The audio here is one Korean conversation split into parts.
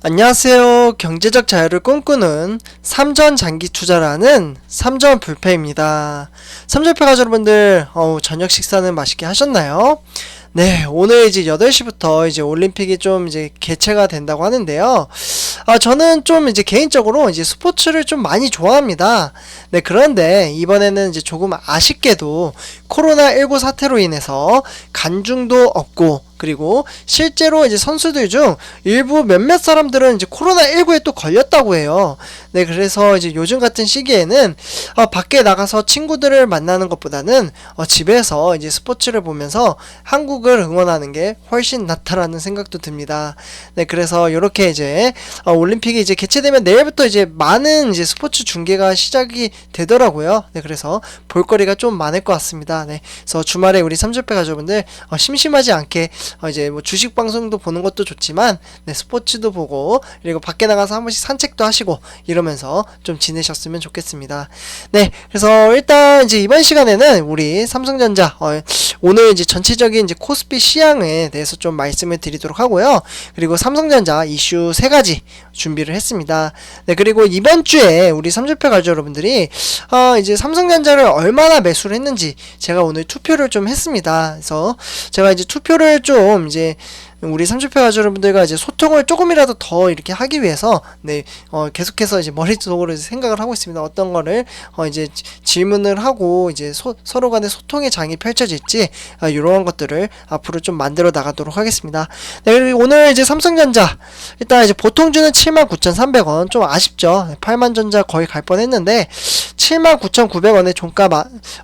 안녕하세요. 경제적 자유를 꿈꾸는 삼전 장기 투자라는 삼전 불패입니다. 삼전패 가족 여러분들, 저녁 식사는 맛있게 하셨나요? 네, 오늘 이제 8시부터 이제 올림픽이 좀 이제 개최가 된다고 하는데요. 저는 좀 이제 개인적으로 이제 스포츠를 좀 많이 좋아합니다. 네, 그런데 이번에는 이제 조금 아쉽게도 코로나19 사태로 인해서 관중도 없고, 그리고 실제로 이제 선수들 중 일부 몇몇 사람들은 이제 코로나19에 또 걸렸다고 해요. 네, 그래서 이제 요즘 같은 시기에는 밖에 나가서 친구들을 만나는 것보다는 집에서 이제 스포츠를 보면서 한국을 응원하는 게 훨씬 낫다라는 생각도 듭니다. 네, 그래서 이렇게 이제 올림픽이 이제 개최되면 내일부터 이제 많은 이제 스포츠 중계가 시작이 되더라고요. 네, 그래서 볼거리가 좀 많을 것 같습니다. 네, 그래서 주말에 우리 삼주패 가족분들 심심하지 않게 이제 뭐 주식 방송도 보는 것도 좋지만, 네, 스포츠도 보고, 그리고 밖에 나가서 한 번씩 산책도 하시고 이러면서 좀 지내셨으면 좋겠습니다. 네, 그래서 일단 이제 이번 시간에는 우리 삼성전자 오늘 이제 전체적인 이제 코스피 시황에 대해서 좀 말씀을 드리도록 하고요. 그리고 삼성전자 이슈 3가지 준비를 했습니다. 네, 그리고 이번 주에 우리 삼주패 가족 여러분들이 이제 삼성전자를 얼마나 매수를 했는지 제가 오늘 투표를 좀 했습니다. 그래서 제가 이제 투표를 좀 이제 우리 삼주패 가족 여러분들과 이제 소통을 조금이라도 더 이렇게 하기 위해서, 네, 계속해서 이제 머릿속으로 이제 생각을 하고 있습니다. 어떤 거를 이제 질문을 하고 이제 서로 간의 소통의 장이 펼쳐질지, 이런 것들을 앞으로 좀 만들어 나가도록 하겠습니다. 네, 그리고 오늘 이제 삼성전자 일단 이제 보통주는 79,300원, 좀 아쉽죠. 8만전자 거의 갈 뻔했는데 79,900원의 종가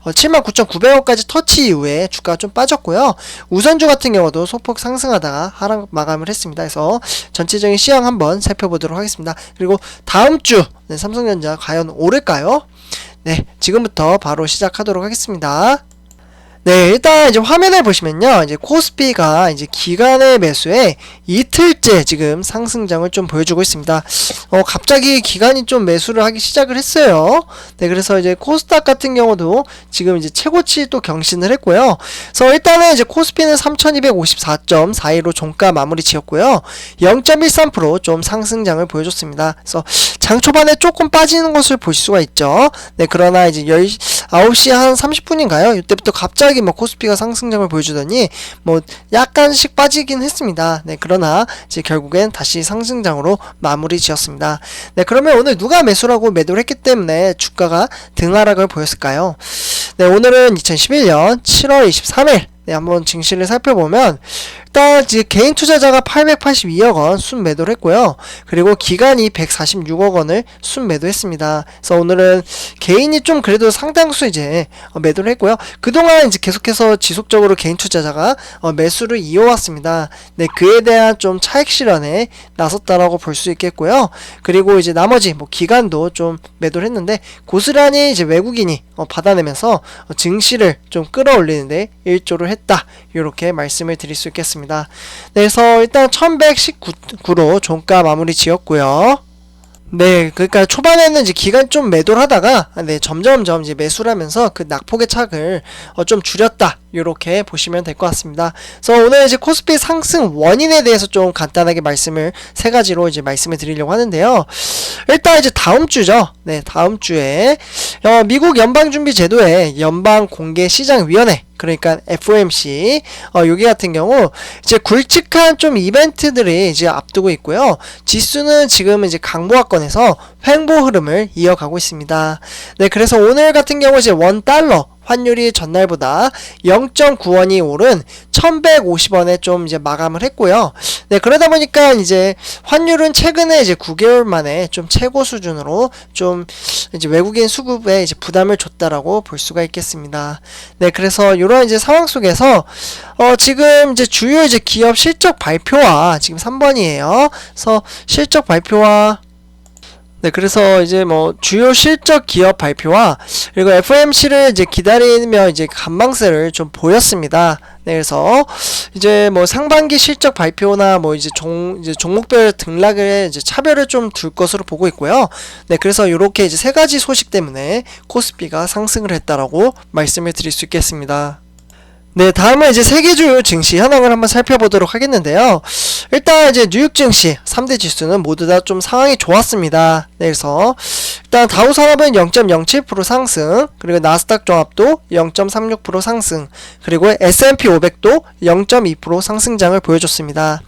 79,900원까지 터치 이후에 주가가 좀 빠졌고요. 우선주 같은 경우도 소폭 상승하다가 하락 마감을 했습니다. 그래서 전체적인 시황 한번 살펴보도록 하겠습니다. 그리고 다음 주 삼성전자 과연 오를까요? 네, 지금부터 바로 시작하도록 하겠습니다. 네, 일단 이제 화면을 보시면요, 이제 코스피가 이제 기간의 매수에 이틀째 지금 상승장을 좀 보여주고 있습니다. 갑자기 기간이 좀 매수를 하기 시작을 했어요. 네, 그래서 이제 코스닥 같은 경우도 지금 이제 최고치 또 경신을 했고요. 그래서 일단은 이제 코스피는 3254.41로 종가 마무리 지었고요. 0.13% 상승장을 보여줬습니다. 그래서 장 초반에 조금 빠지는 것을 볼 수가 있죠. 네, 그러나 이제 9시 한 30분인가요? 이때부터 갑자기 코스피가 상승장을 보여주더니 약간씩 빠지긴 했습니다. 네, 그러나 이제 결국엔 다시 상승장으로 마무리 지었습니다. 네, 그러면 오늘 누가 매수라고 매도를 했기 때문에 주가가 등하락을 보였을까요? 네, 오늘은 2011년 7월 23일 네, 한번 증시를 살펴보면 일단 이제 개인 투자자가 882억원 순매도를 했고요. 그리고 기관이 146억원을 순매도했습니다. 그래서 오늘은 개인이 좀 그래도 상당수 이제 매도를 했고요. 그동안 이제 계속해서 지속적으로 개인 투자자가 매수를 이어왔습니다. 네, 그에 대한 좀 차익 실현에 나섰다라고 볼 수 있겠고요. 그리고 이제 나머지 기관도 좀 매도를 했는데 고스란히 이제 외국인이 받아내면서 증시를 좀 끌어올리는데 일조를 했다. 이렇게 말씀을 드릴 수 있겠습니다. 네, 그래서 일단 1119로 종가 마무리 지었고요. 네, 그러니까 초반에는 이제 기간 좀 매도를 하다가 네, 점점점 이제 매수를 하면서 그 낙폭의 차익을 좀 줄였다. 이렇게 보시면 될 것 같습니다. 그래서 오늘 이제 코스피 상승 원인에 대해서 좀 간단하게 말씀을 3가지로 이제 말씀을 드리려고 하는데요. 일단 이제 다음 주죠. 네, 다음 주에 미국 연방준비제도의 연방공개시장위원회, 그러니까 FOMC 여기 같은 경우 이제 굵직한 좀 이벤트들이 이제 앞두고 있고요. 지수는 지금 이제 강보합권에서 횡보 흐름을 이어가고 있습니다. 네, 그래서 오늘 같은 경우 이제 $1 환율이 전날보다 0.9원이 오른 1150원에 좀 이제 마감을 했고요. 네, 그러다 보니까 이제 환율은 최근에 이제 9개월 만에 좀 최고 수준으로 좀 이제 외국인 수급에 이제 부담을 줬다라고 볼 수가 있겠습니다. 네, 그래서 이런 이제 상황 속에서 지금 이제 주요 이제 기업 실적 발표와 지금 3번이에요. 그래서 실적 발표와 네, 그래서 이제 주요 실적 기업 발표와 그리고 FOMC를 이제 기다리며 이제 관망세를 좀 보였습니다. 네, 그래서 이제 상반기 실적 발표나 이제 종목별 등락을 이제 차별을 좀 둘 것으로 보고 있고요. 네, 그래서 이렇게 이제 3가지 소식 때문에 코스피가 상승을 했다라고 말씀을 드릴 수 있겠습니다. 네, 다음은 이제 세계주요 증시 현황을 한번 살펴보도록 하겠는데요. 일단 이제 뉴욕 증시 3대 지수는 모두 다 좀 상황이 좋았습니다. 네, 그래서 일단 다우 산업은 0.07% 상승, 그리고 나스닥 종합도 0.36% 상승, 그리고 S&P 500도 0.2% 상승장을 보여줬습니다.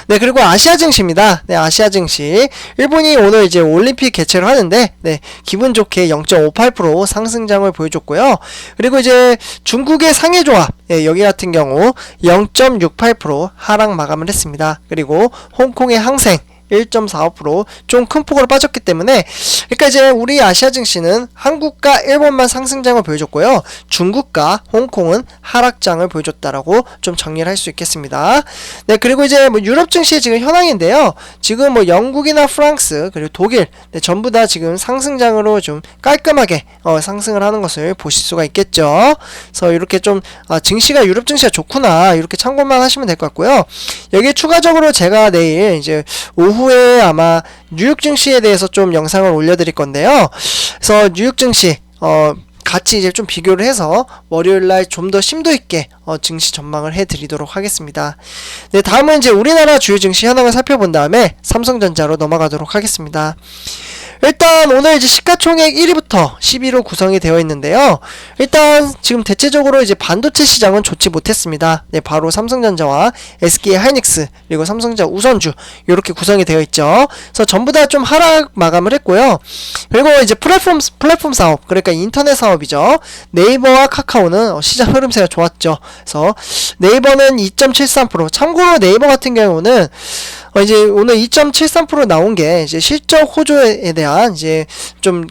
네, 그리고 아시아 증시입니다. 네, 아시아 증시. 일본이 오늘 이제 올림픽 개최를 하는데, 네, 기분 좋게 0.58% 상승장을 보여줬고요. 그리고 이제 중국의 상해조합, 네, 여기 같은 경우 0.68% 하락 마감을 했습니다. 그리고 홍콩의 항생 1.45% 좀 큰 폭으로 빠졌기 때문에, 그러니까 이제 우리 아시아 증시는 한국과 일본만 상승장을 보여줬고요, 중국과 홍콩은 하락장을 보여줬다라고 좀 정리를 할 수 있겠습니다. 네, 그리고 이제 뭐 유럽 증시의 지금 현황인데요. 지금 뭐 영국이나 프랑스 그리고 독일, 네, 전부 다 지금 상승장으로 좀 깔끔하게 상승을 하는 것을 보실 수가 있겠죠. 그래서 이렇게 좀 증시가 유럽 증시가 좋구나, 이렇게 참고만 하시면 될 것 같고요. 여기에 추가적으로 제가 내일 이제 오후에 아마 뉴욕 증시에 대해서 좀 영상을 올려드릴 건데요. 그래서 뉴욕 증시 같이 이제 좀 비교를 해서 월요일날 좀 더 심도 있게 증시 전망을 해드리도록 하겠습니다. 네, 다음은 이제 우리나라 주요 증시 현황을 살펴본 다음에 삼성전자로 넘어가도록 하겠습니다. 일단 오늘 이제 시가총액 1위부터 10위로 구성이 되어 있는데요. 일단 지금 대체적으로 이제 반도체 시장은 좋지 못했습니다. 네, 바로 삼성전자와 SK 하이닉스 그리고 삼성전자 우선주 이렇게 구성이 되어 있죠. 그래서 전부 다 좀 하락 마감을 했고요. 그리고 이제 플랫폼 사업, 그러니까 인터넷 사업이죠. 네이버와 카카오는 시장 흐름세가 좋았죠. 그래서 네이버는 2.73%, 참고로 네이버 같은 경우는 이제 오늘 2.73% 나온 게 이제 실적 호조에 대한 이제 좀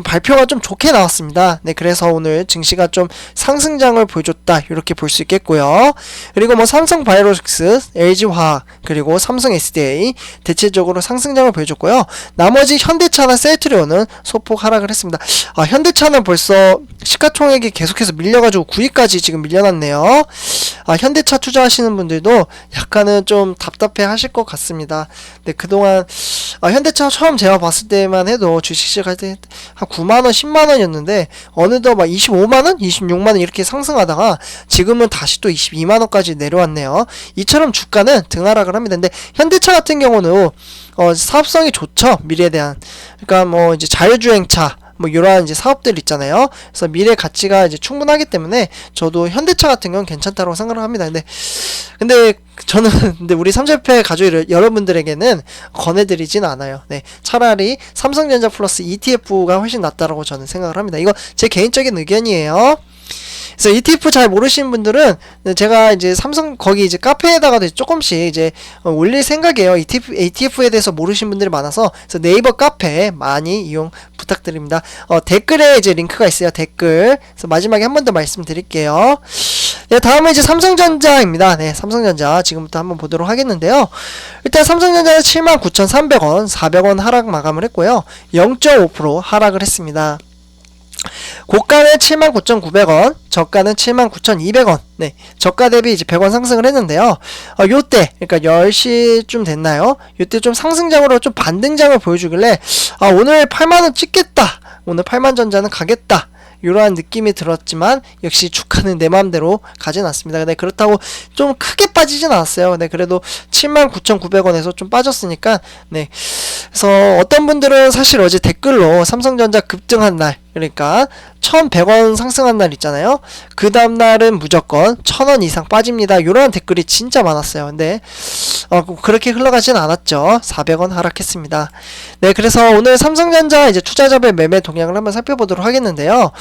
발표가 좀 좋게 나왔습니다. 네, 그래서 오늘 증시가 좀 상승장을 보여줬다, 이렇게 볼 수 있겠고요. 그리고 뭐 삼성 바이오로직스, LG화학, 그리고 삼성 SDA 대체적으로 상승장을 보여줬고요. 나머지 현대차나 셀트리온은 소폭 하락을 했습니다. 현대차는 벌써 시가총액이 계속해서 밀려가지고 9위까지 지금 밀려났네요. 현대차 투자하시는 분들도 약간은 좀 답답해 하실 것 같습니다. 네, 그동안 현대차 처음 제가 봤을 때만 해도 주식 시작할 때 한 9만원, 10만원이었는데 어느덧 막 25만원, 26만원 이렇게 상승하다가 지금은 다시 또 22만원까지 내려왔네요. 이처럼 주가는 등하락을 합니다. 근데 현대차 같은 경우는 사업성이 좋죠, 미래에 대한. 그러니까 뭐 이제 자율주행차 뭐 이러한 이제 사업들 있잖아요. 그래서 미래 가치가 이제 충분하기 때문에 저도 현대차 같은 건 괜찮다고 생각을 합니다. 근데 저는 근데 우리 삼재패 가족 여러분들에게는 권해드리진 않아요. 네, 차라리 삼성전자 플러스 ETF가 훨씬 낫다라고 저는 생각을 합니다. 이거 제 개인적인 의견이에요. 그래서 ETF 잘 모르시는 분들은 제가 이제 삼성 거기 이제 카페에다가도 조금씩 이제 올릴 생각이에요. ETF에 대해서 모르시는 분들이 많아서. 그래서 네이버 카페 많이 이용 부탁드립니다. 댓글에 이제 링크가 있어요. 댓글. 그래서 마지막에 한 번 더 말씀드릴게요. 네, 다음은 이제 삼성전자입니다. 네, 삼성전자 지금부터 한번 보도록 하겠는데요. 일단 삼성전자는 79,300원, 400원 하락 마감을 했고요. 0.5% 하락을 했습니다. 고가는 79,900원, 저가는 79,200원. 네, 저가 대비 이제 100원 상승을 했는데요. 요때, 그러니까 10시쯤 됐나요? 요때 좀 상승장으로 좀 반등장을 보여주길래, 오늘 8만원 찍겠다, 오늘 8만전자는 가겠다, 이러한 느낌이 들었지만 역시 주가는 내 마음대로 가진 않습니다. 근데 그렇다고 좀 크게 빠지진 않았어요. 네, 그래도 79,900원에서 좀 빠졌으니까. 네, 그래서 어떤 분들은 사실 어제 댓글로 삼성전자 급등한 날, 그러니까 1,100원 상승한 날 있잖아요. 그 다음날은 무조건 1,000원 이상 빠집니다, 요런 댓글이 진짜 많았어요. 근데 그렇게 흘러가진 않았죠. 400원 하락했습니다. 네, 그래서 오늘 삼성전자 이제 투자자별 매매 동향을 한번 살펴보도록 하겠는데요.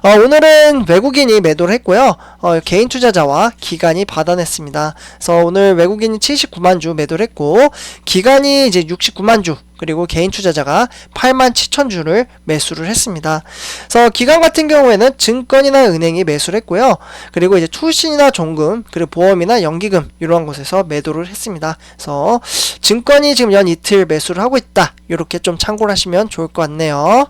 오늘은 외국인이 매도를 했고요. 개인 투자자와 기관이 받아냈습니다. 그래서 오늘 외국인이 79만 주 매도를 했고, 기관이 이제 69만 주, 그리고 개인 투자자가 87,000주를 매수를 했습니다. 그래서 기관 같은 경우에는 증권이나 은행이 매수를 했고요. 그리고 이제 투신이나 종금, 그리고 보험이나 연기금 이러한 곳에서 매도를 했습니다. 그래서 증권이 지금 연 이틀 매수를 하고 있다, 이렇게 좀 참고를 하시면 좋을 것 같네요.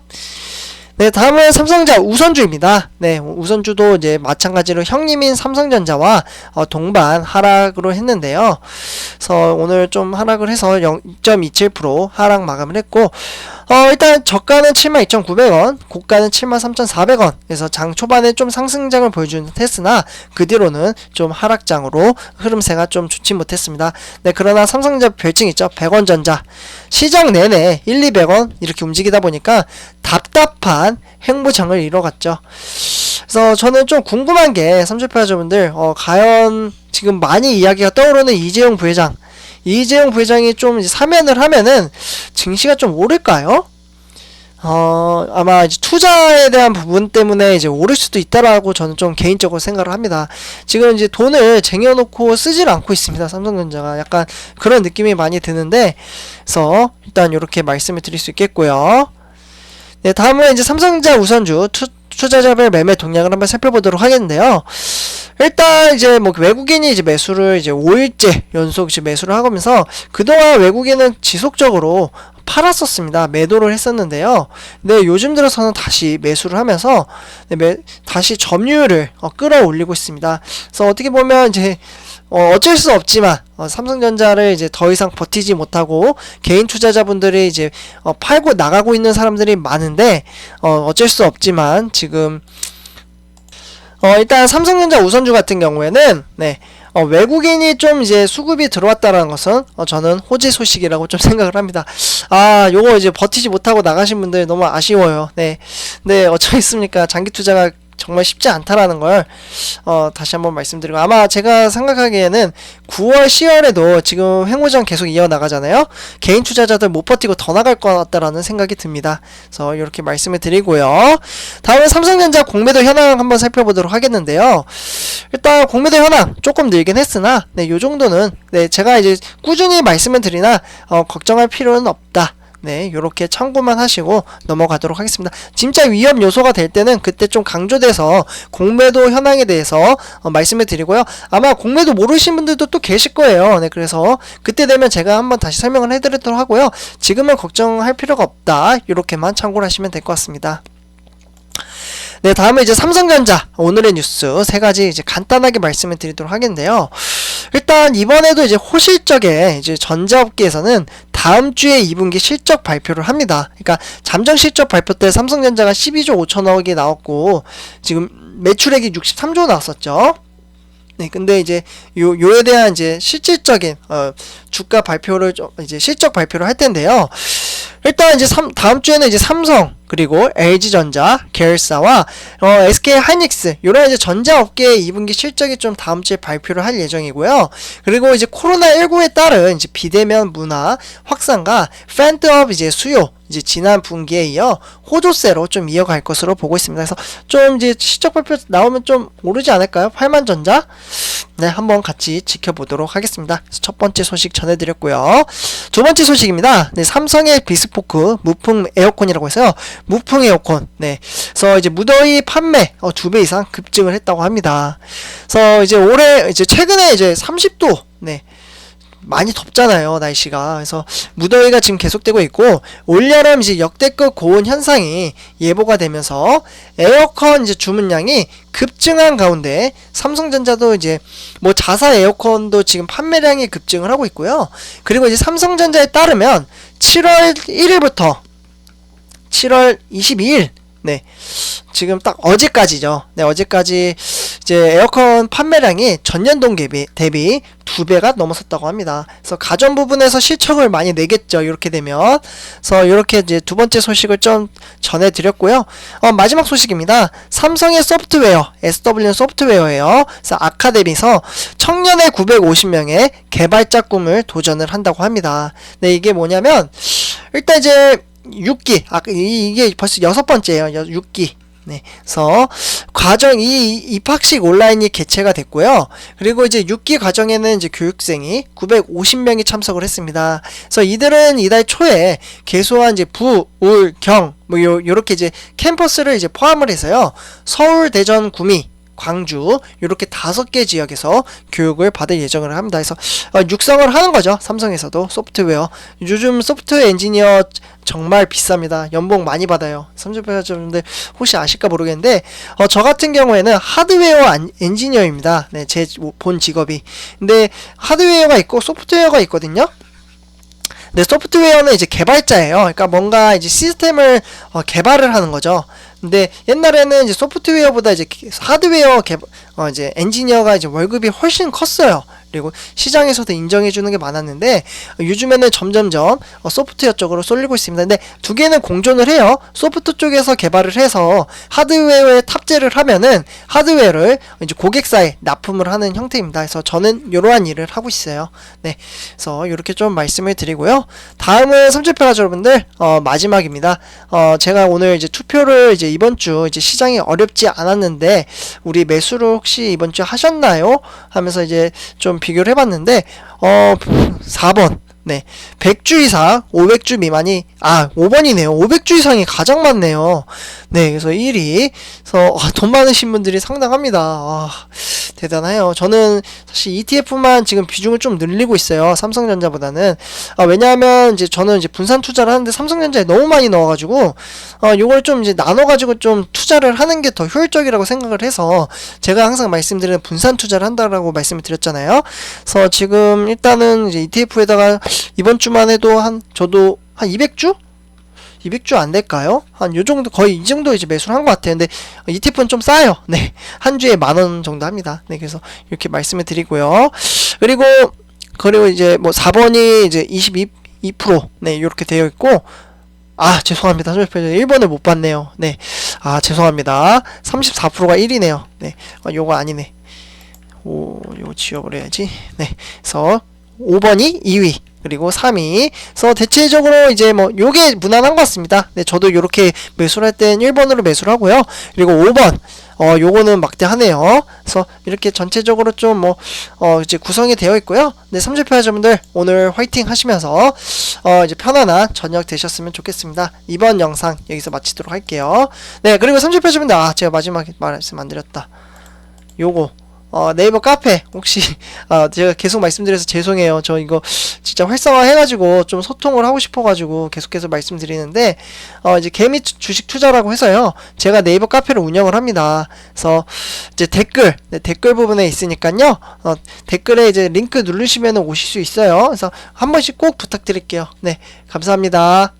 네, 다음은 삼성전자 우선주입니다. 네, 우선주도 이제 마찬가지로 형님인 삼성전자와 동반 하락으로 했는데요. 그래서 오늘 좀 하락을 해서 0.27% 하락 마감을 했고, 일단 저가는 72,900원, 고가는 73,400원. 그래서 장 초반에 좀 상승장을 보여주는 테스나 그 뒤로는 좀 하락장으로 흐름세가 좀 좋지 못했습니다. 네, 그러나 삼성전자 별칭 있죠. 100원전자. 시장 내내 200원 이렇게 움직이다 보니까 답답한 횡보장을 이뤄갔죠. 그래서 저는 좀 궁금한 게 삼성패자분들 과연 지금 많이 이야기가 떠오르는 이재용 부회장, 이재용 부회장이 좀 이제 사면을 하면은 증시가 좀 오를까요? 아마 이제 투자에 대한 부분 때문에 이제 오를 수도 있다라고 저는 좀 개인적으로 생각을 합니다. 지금 이제 돈을 쟁여놓고 쓰질 않고 있습니다. 삼성전자가 약간 그런 느낌이 많이 드는데, 그래서 일단 이렇게 말씀을 드릴 수 있겠고요. 네, 다음은 이제 삼성전자 우선주 투자자별 매매 동향을 한번 살펴보도록 하겠는데요. 일단 이제 뭐 외국인이 이제 매수를 이제 5일째 연속 이제 매수를 하면서 그동안 외국인은 지속적으로 팔았었습니다. 매도를 했었는데요. 네, 요즘 들어서는 다시 매수를 하면서 다시 점유율을 끌어올리고 있습니다. 그래서 어떻게 보면 이제 어쩔 수 없지만 삼성전자를 이제 더 이상 버티지 못하고 개인 투자자분들이 이제 팔고 나가고 있는 사람들이 많은데 어쩔 수 없지만 지금 일단 삼성전자 우선주 같은 경우에는 네, 외국인이 좀 이제 수급이 들어왔다는 것은 저는 호재 소식이라고 좀 생각을 합니다. 요거 이제 버티지 못하고 나가신 분들 너무 아쉬워요. 네, 어쩌겠습니까? 장기 투자가 정말 쉽지 않다라는 걸 다시 한번 말씀드리고, 아마 제가 생각하기에는 9월 10월에도 지금 횡보장 계속 이어나가잖아요. 개인 투자자들 못 버티고 더 나갈 것 같다라는 생각이 듭니다. 그래서 이렇게 말씀을 드리고요. 다음은 삼성전자 공매도 현황 한번 살펴보도록 하겠는데요. 일단 공매도 현황 조금 늘긴 했으나 네, 요 정도는 네, 제가 이제 꾸준히 말씀을 드리나 걱정할 필요는 없다. 네, 요렇게 참고만 하시고 넘어가도록 하겠습니다. 진짜 위험 요소가 될 때는 그때 좀 강조돼서 공매도 현황에 대해서 말씀을 드리고요. 아마 공매도 모르신 분들도 또 계실 거예요. 네, 그래서 그때 되면 제가 한번 다시 설명을 해드리도록 하고요. 지금은 걱정할 필요가 없다. 요렇게만 참고를 하시면 될 것 같습니다. 네, 다음에 이제 삼성전자 오늘의 뉴스 세 가지 이제 간단하게 말씀을 드리도록 하겠는데요. 일단 이번에도 이제 호실적에 이제 전자업계에서는 다음 주에 2분기 실적 발표를 합니다. 그러니까 잠정 실적 발표 때 삼성전자가 12조 5천억이 나왔고 지금 매출액이 63조 나왔었죠. 네, 근데 이제 요에 대한 이제 실질적인 주가 발표를 이제 실적 발표를 할 텐데요. 일단 이제 다음 주에는 이제 삼성 그리고 LG전자, 계열사와 SK하이닉스 요런 이제 전자업계의 2분기 실적이 좀 다음 주에 발표를 할 예정이고요. 그리고 이제 코로나19에 따른 이제 비대면 문화 확산과 팬트업 이제 수요 이제 지난 분기에 이어 호조세로 좀 이어갈 것으로 보고 있습니다. 그래서 좀 이제 실적 발표 나오면 좀 오르지 않을까요? 팔만전자? 네, 한번 같이 지켜보도록 하겠습니다. 그래서 첫 번째 소식 전해드렸고요. 두 번째 소식입니다. 네, 삼성의 비스포크 무풍 에어컨이라고 해서요. 무풍 에어컨. 네, 그래서 이제 무더위 판매 2배 이상 급증을 했다고 합니다. 그래서 이제 올해 이제 최근에 이제 30도 네. 많이 덥잖아요, 날씨가. 그래서 무더위가 지금 계속되고 있고 올여름 이제 역대급 고온 현상이 예보가 되면서 에어컨 이제 주문량이 급증한 가운데 삼성전자도 이제 뭐 자사 에어컨도 지금 판매량이 급증을 하고 있고요. 그리고 이제 삼성전자에 따르면 7월 1일부터 7월 22일 네, 지금 딱 어제까지죠. 네, 어제까지 이제 에어컨 판매량이 전년동 대비 2배가 넘어섰다고 합니다. 그래서 가전 부분에서 실적을 많이 내겠죠. 이렇게 되면. 그래서 이렇게 이제 두 번째 소식을 좀 전해드렸고요. 마지막 소식입니다. 삼성의 소프트웨어, SW는 소프트웨어예요. 그래서 아카데미에서 청년의 950명의 개발자 꿈을 도전을 한다고 합니다. 네, 이게 뭐냐면 일단 이제 6기, 이게 벌써 6번째예요. 6기. 네, 그래서 과정 입학식 온라인이 개최가 됐고요. 그리고 이제 6기 과정에는 이제 교육생이 950명이 참석을 했습니다. 그래서 이들은 이달 초에 개소한 이제 부, 울, 경 뭐 요렇게 이제 캠퍼스를 이제 포함을 해서요. 서울, 대전, 구미 광주 이렇게 5개 지역에서 교육을 받을 예정을 합니다. 그래서 육성을 하는 거죠. 삼성에서도 소프트웨어. 요즘 소프트웨어 엔지니어 정말 비쌉니다. 연봉 많이 받아요. 삼성페이지분들 혹시 아실까 모르겠는데 저 같은 경우에는 하드웨어 엔지니어입니다. 네, 제 본 직업이. 근데 하드웨어가 있고 소프트웨어가 있거든요. 네, 소프트웨어는 이제 개발자예요. 그러니까 뭔가 이제 시스템을 개발을 하는 거죠. 근데 옛날에는 이제 소프트웨어보다 이제 하드웨어 이제 엔지니어가 이제 월급이 훨씬 컸어요. 그리고 시장에서도 인정해주는 게 많았는데 요즘에는 점점점 소프트웨어 쪽으로 쏠리고 있습니다. 근데 두 개는 공존을 해요. 소프트 쪽에서 개발을 해서 하드웨어에 탑재를 하면은 하드웨어를 이제 고객사에 납품을 하는 형태입니다. 그래서 저는 이러한 일을 하고 있어요. 네, 그래서 이렇게 좀 말씀을 드리고요. 다음은 삼천평가자 여러분들 마지막입니다. 제가 오늘 이제 투표를 이제 이번 주 이제 시장이 어렵지 않았는데 우리 매수를 혹시 이번 주 하셨나요? 하면서 이제 좀 비교를 해봤는데 4번 네 100주 이상 500주 미만이 5번이네요. 500주 이상이 가장 많네요. 네, 그래서 1위. 그래서 돈 많으신 분들이 상당합니다. 대단해요. 저는 사실 ETF만 지금 비중을 좀 늘리고 있어요. 삼성전자보다는. 왜냐하면 이제 저는 이제 분산 투자를 하는데 삼성전자에 너무 많이 넣어가지고 요걸 좀 이제 나눠가지고 좀 투자를 하는 게 더 효율적이라고 생각을 해서 제가 항상 말씀드리는 분산 투자를 한다라고 말씀을 드렸잖아요. 그래서 지금 일단은 이제 ETF에다가 이번 주만 해도 저도 한 200주? 200주 안 될까요? 한 요 정도, 거의 이 정도 이제 매수를 한 것 같아요. 근데 ETF는 좀 싸요. 네. 한 주에 10,000원 정도 합니다. 네. 그래서 이렇게 말씀을 드리고요. 그리고 이제 뭐 4번이 이제 22%. 네. 이렇게 되어 있고, 죄송합니다. 1번을 못 봤네요. 네. 죄송합니다. 34%가 1이네요. 네. 요거 아니네. 요거 지워버려야지. 네. 그래서 5번이 2위. 그리고 3위. 그래서 대체적으로 이제 뭐 요게 무난한 것 같습니다. 네, 저도 요렇게 매수를 할 땐 1번으로 매수를 하고요. 그리고 5번. 요거는 막대하네요. 그래서 이렇게 전체적으로 좀 이제 구성이 되어 있고요. 네, 삼주표자분들 오늘 화이팅 하시면서 이제 편안한 저녁 되셨으면 좋겠습니다. 이번 영상 여기서 마치도록 할게요. 네, 그리고 삼주표자분들 제가 마지막에 말씀 안 드렸다. 요거 네이버 카페 혹시 제가 계속 말씀드려서 죄송해요. 저 이거 진짜 활성화 해가지고 좀 소통을 하고 싶어가지고 계속해서 말씀드리는데 이제 개미 주식 투자라고 해서요. 제가 네이버 카페를 운영을 합니다. 그래서 이제 댓글 부분에 있으니까요. 댓글에 이제 링크 누르시면 오실 수 있어요. 그래서 한 번씩 꼭 부탁드릴게요. 네, 감사합니다.